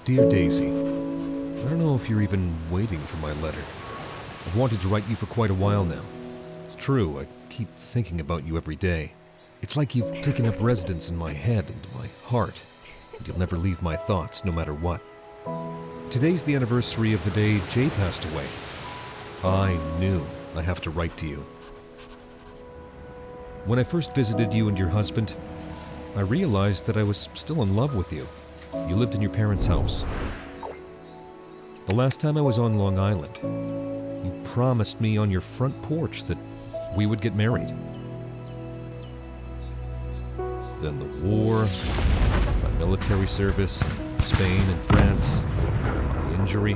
Dear Daisy, I don't know if you're even waiting for my letter. I've wanted to write you for quite a while now. It's true, I keep thinking about you every day. It's like you've taken up residence in my head and my heart, and you'll never leave my thoughts, no matter what. Today's the anniversary of the day Jay passed away. I knew I have to write to you. When I first visited you and your husband, I realized that I was still in love with you. You lived in your parents' house. The last time I was on Long Island, you promised me on your front porch that we would get married. Then the war, my military service, Spain and France, my injury.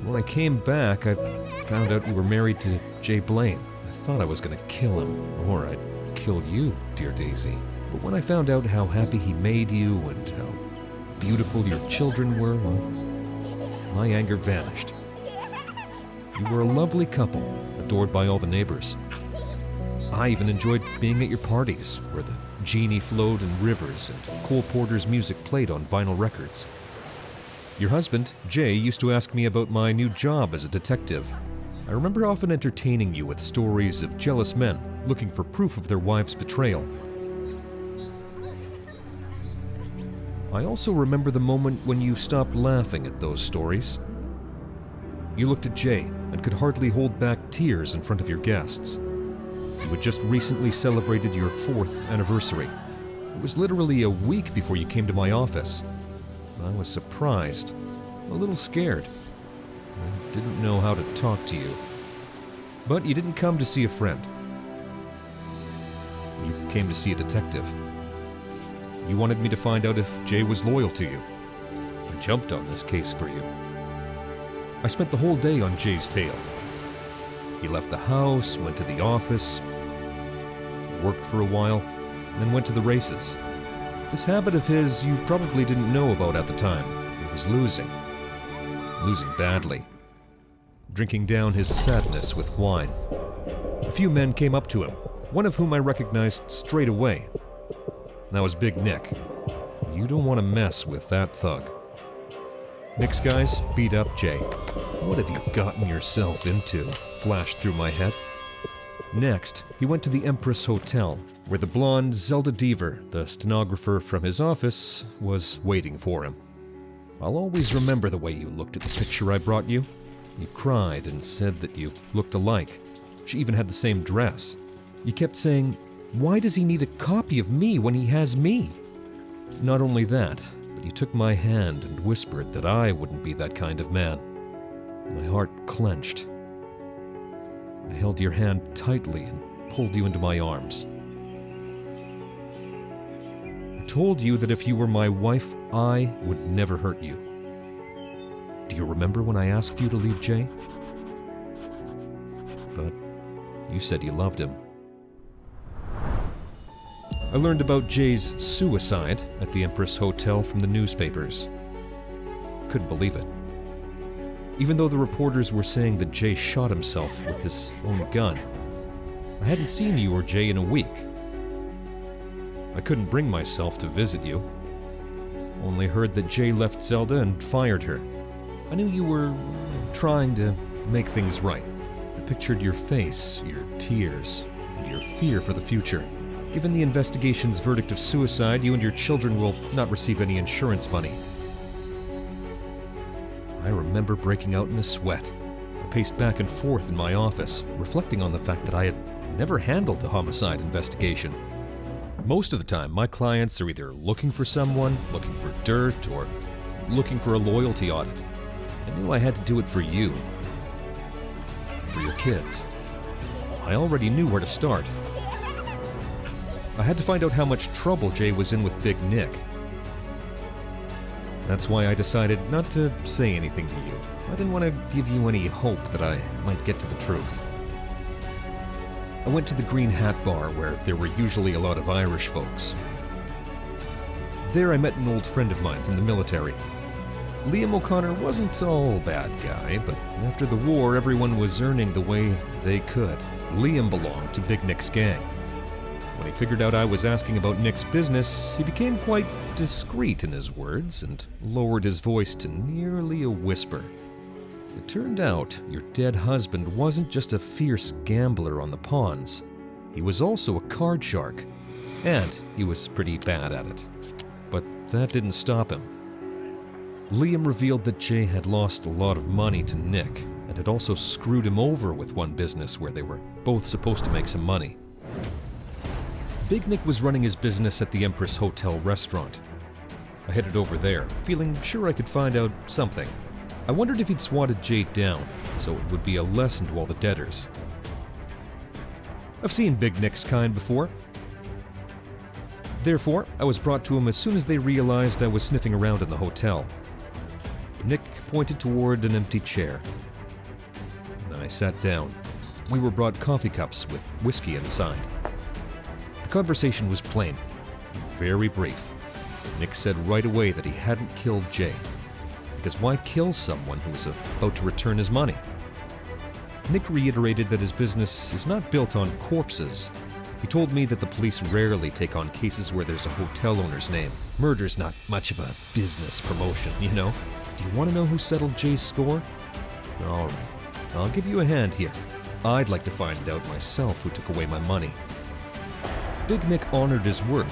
When I came back, I found out you were married to Jay Blaine. I thought I was going to kill him, or I'd kill you, dear Daisy. But when I found out how happy he made you and how beautiful your children were, well, my anger vanished. You were a lovely couple, adored by all the neighbors. I even enjoyed being at your parties, where the genie flowed in rivers and Cole Porter's music played on vinyl records. Your husband, Jay, used to ask me about my new job as a detective. I remember often entertaining you with stories of jealous men looking for proof of their wives' betrayal. I also remember the moment when you stopped laughing at those stories. You looked at Jay and could hardly hold back tears in front of your guests. You had just recently celebrated your 4th anniversary. It was literally a week before you came to my office. I was surprised, a little scared. I didn't know how to talk to you. But you didn't come to see a friend. You came to see a detective. You wanted me to find out if Jay was loyal to you. I jumped on this case for you. I spent the whole day on Jay's tail. He left the house, went to the office, worked for a while, and then went to the races. This habit of his you probably didn't know about at the time. He was losing badly, drinking down his sadness with wine. A few men came up to him, one of whom I recognized straight away. That was Big Nick. You don't want to mess with that thug. Nick's guys beat up Jay. What have you gotten yourself into? Flashed through my head. Next, he went to the Empress Hotel, where the blonde Zelda Deaver, the stenographer from his office, was waiting for him. I'll always remember the way you looked at the picture I brought you. You cried and said that you looked alike. She even had the same dress. You kept saying, "Why does he need a copy of me when he has me?" Not only that, but you took my hand and whispered that I wouldn't be that kind of man. My heart clenched. I held your hand tightly and pulled you into my arms. I told you that if you were my wife, I would never hurt you. Do you remember when I asked you to leave Jay? But you said you loved him. I learned about Jay's suicide at the Empress Hotel from the newspapers. Couldn't believe it. Even though the reporters were saying that Jay shot himself with his own gun, I hadn't seen you or Jay in a week. I couldn't bring myself to visit you. Only heard that Jay left Zelda and fired her. I knew you were trying to make things right. I pictured your face, your tears, and your fear for the future. Given the investigation's verdict of suicide, you and your children will not receive any insurance money. I remember breaking out in a sweat. I paced back and forth in my office, reflecting on the fact that I had never handled a homicide investigation. Most of the time, my clients are either looking for someone, looking for dirt, or looking for a loyalty audit. I knew I had to do it for you. For your kids. I already knew where to start. I had to find out how much trouble Jay was in with Big Nick. That's why I decided not to say anything to you. I didn't want to give you any hope that I might get to the truth. I went to the Green Hat Bar, where there were usually a lot of Irish folks. There I met an old friend of mine from the military. Liam O'Connor wasn't all bad guy, but after the war everyone was earning the way they could. Liam belonged to Big Nick's gang. When he figured out I was asking about Nick's business, he became quite discreet in his words and lowered his voice to nearly a whisper. It turned out your dead husband wasn't just a fierce gambler on the pawns. He was also a card shark, and he was pretty bad at it. But that didn't stop him. Liam revealed that Jay had lost a lot of money to Nick and had also screwed him over with one business where they were both supposed to make some money. Big Nick was running his business at the Empress Hotel restaurant. I headed over there, feeling sure I could find out something. I wondered if he'd swatted Jay down, so it would be a lesson to all the debtors. I've seen Big Nick's kind before. Therefore, I was brought to him as soon as they realized I was sniffing around in the hotel. Nick pointed toward an empty chair. I sat down. We were brought coffee cups with whiskey inside. The conversation was plain, very brief. Nick said right away that he hadn't killed Jay. Because why kill someone who was about to return his money? Nick reiterated that his business is not built on corpses. He told me that the police rarely take on cases where there's a hotel owner's name. Murder's not much of a business promotion, you know? Do you want to know who settled Jay's score? All right, I'll give you a hand here. I'd like to find out myself who took away my money. Big Nick honored his word,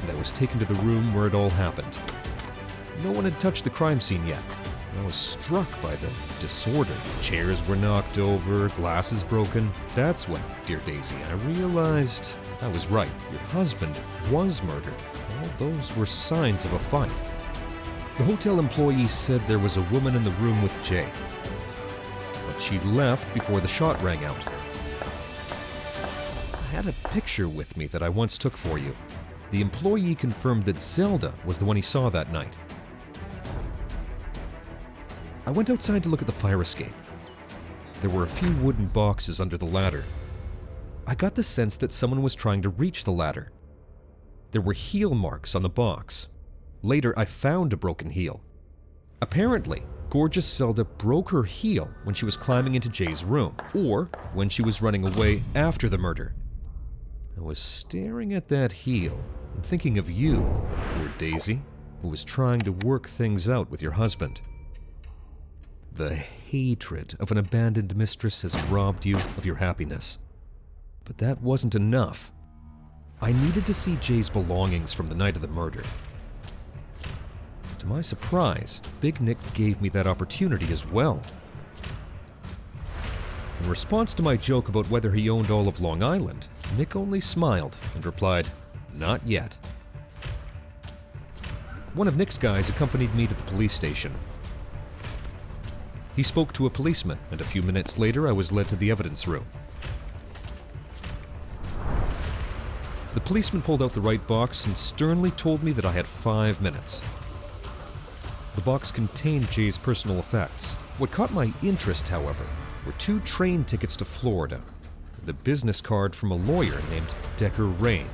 and I was taken to the room where it all happened. No one had touched the crime scene yet. I was struck by the disorder. Chairs were knocked over, glasses broken. That's when, dear Daisy, I realized I was right. Your husband was murdered. All those were signs of a fight. The hotel employee said there was a woman in the room with Jay, but she left before the shot rang out. I had a picture with me that I once took for you. The employee confirmed that Zelda was the one he saw that night. I went outside to look at the fire escape. There were a few wooden boxes under the ladder. I got the sense that someone was trying to reach the ladder. There were heel marks on the box. Later, I found a broken heel. Apparently, Gorgeous Zelda broke her heel when she was climbing into Jay's room, or when she was running away after the murder. I was staring at that heel and thinking of you, poor Daisy, who was trying to work things out with your husband. The hatred of an abandoned mistress has robbed you of your happiness. But that wasn't enough. I needed to see Jay's belongings from the night of the murder. To my surprise, Big Nick gave me that opportunity as well. In response to my joke about whether he owned all of Long Island, Nick only smiled and replied, "Not yet." One of Nick's guys accompanied me to the police station. He spoke to a policeman, and a few minutes later I was led to the evidence room. The policeman pulled out the right box and sternly told me that I had 5 minutes. The box contained Jay's personal effects. What caught my interest, however, were 2 train tickets to Florida and a business card from a lawyer named Decker Rain.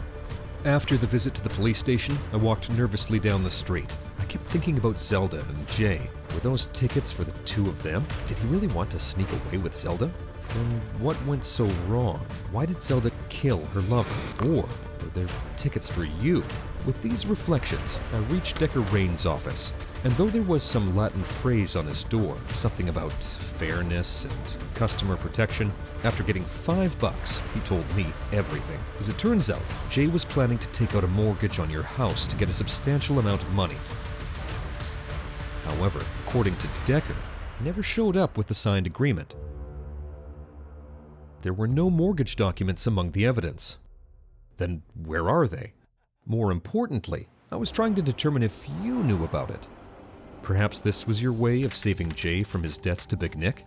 After the visit to the police station, I walked nervously down the street. I kept thinking about Zelda and Jay. Were those tickets for the 2 of them? Did he really want to sneak away with Zelda? And what went so wrong? Why did Zelda kill her lover? Or were there tickets for you? With these reflections, I reached Decker Rain's office, and though there was some Latin phrase on his door, something about fairness and customer protection, after getting $5, he told me everything. As it turns out, Jay was planning to take out a mortgage on your house to get a substantial amount of money. However, according to Decker, he never showed up with the signed agreement. There were no mortgage documents among the evidence. Then where are they? More importantly, I was trying to determine if you knew about it. Perhaps this was your way of saving Jay from his debts to Big Nick?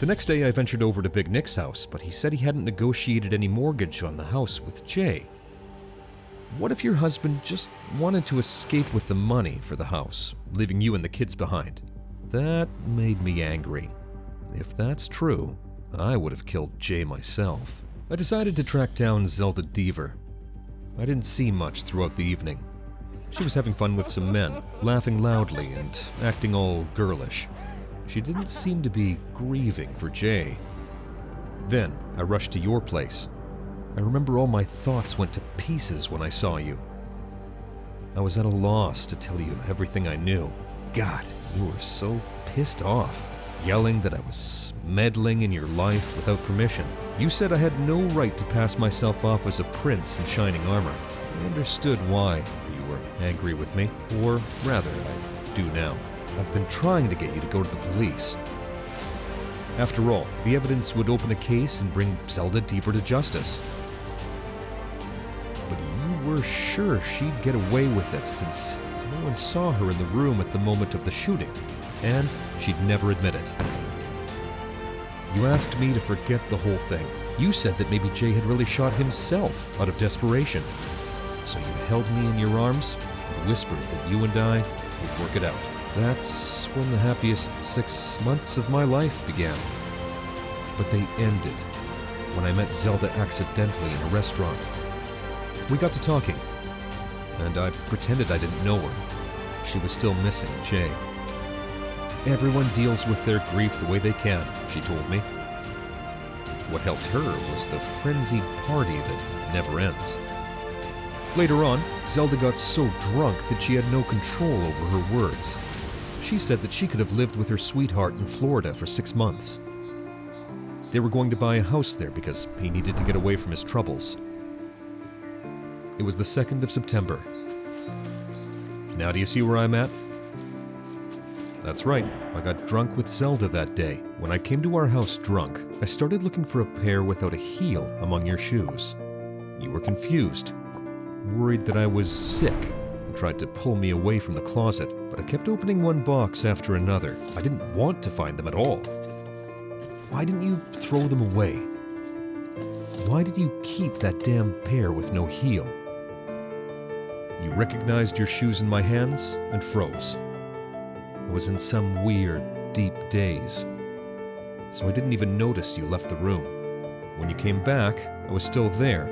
The next day I ventured over to Big Nick's house, but he said he hadn't negotiated any mortgage on the house with Jay. What if your husband just wanted to escape with the money for the house, leaving you and the kids behind? That made me angry. If that's true, I would have killed Jay myself. I decided to track down Zelda Deaver. I didn't see much throughout the evening. She was having fun with some men, laughing loudly and acting all girlish. She didn't seem to be grieving for Jay. Then I rushed to your place, I remember all my thoughts went to pieces when I saw you. I was at a loss to tell you everything I knew. God, you were so pissed off, yelling that I was meddling in your life without permission. You said I had no right to pass myself off as a prince in shining armor. I understood why you were angry with me, or rather, I do now. I've been trying to get you to go to the police. After all, the evidence would open a case and bring Zelda deeper to justice. But you were sure she'd get away with it since no one saw her in the room at the moment of the shooting, and she'd never admit it. You asked me to forget the whole thing. You said that maybe Jay had really shot himself out of desperation. So you held me in your arms and whispered that you and I would work it out. That's when the happiest 6 months of my life began. But they ended when I met Zelda accidentally in a restaurant. We got to talking, and I pretended I didn't know her. She was still missing Jay. Everyone deals with their grief the way they can, she told me. What helped her was the frenzied party that never ends. Later on, Zelda got so drunk that she had no control over her words. She said that she could have lived with her sweetheart in Florida for 6 months. They were going to buy a house there because he needed to get away from his troubles. It was the 2nd of September. Now do you see where I'm at? That's right, I got drunk with Zelda that day. When I came to our house drunk, I started looking for a pair without a heel among your shoes. You were confused, worried that I was sick, and tried to pull me away from the closet, but I kept opening one box after another. I didn't want to find them at all. Why didn't you throw them away? Why did you keep that damn pair with no heel? You recognized your shoes in my hands and froze. I was in some weird, deep daze, so I didn't even notice you left the room. When you came back, I was still there,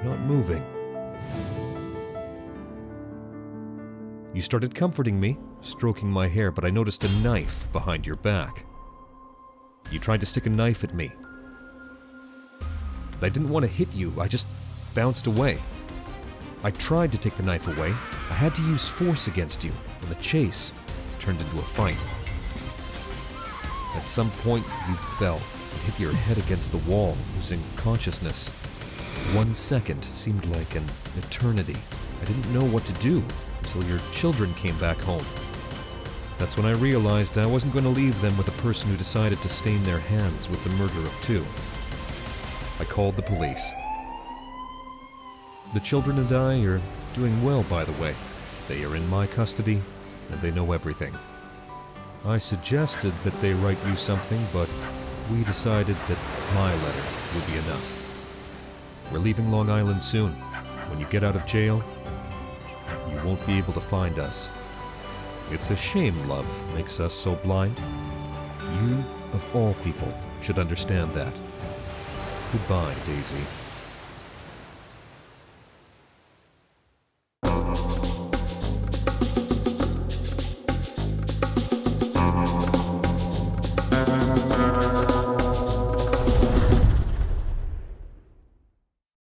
not moving. You started comforting me, stroking my hair, but I noticed a knife behind your back. You tried to stick a knife at me. But I didn't want to hit you, I just bounced away. I tried to take the knife away. I had to use force against you, and the chase turned into a fight. At some point, you fell and hit your head against the wall, losing consciousness. 1 second seemed like an eternity. I didn't know what to do until your children came back home. That's when I realized I wasn't going to leave them with a person who decided to stain their hands with the murder of 2. I called the police. The children and I are doing well, by the way. They are in my custody, and they know everything. I suggested that they write you something, but we decided that my letter would be enough. We're leaving Long Island soon. When you get out of jail, you won't be able to find us. It's a shame love makes us so blind. You, of all people, should understand that. Goodbye, Daisy.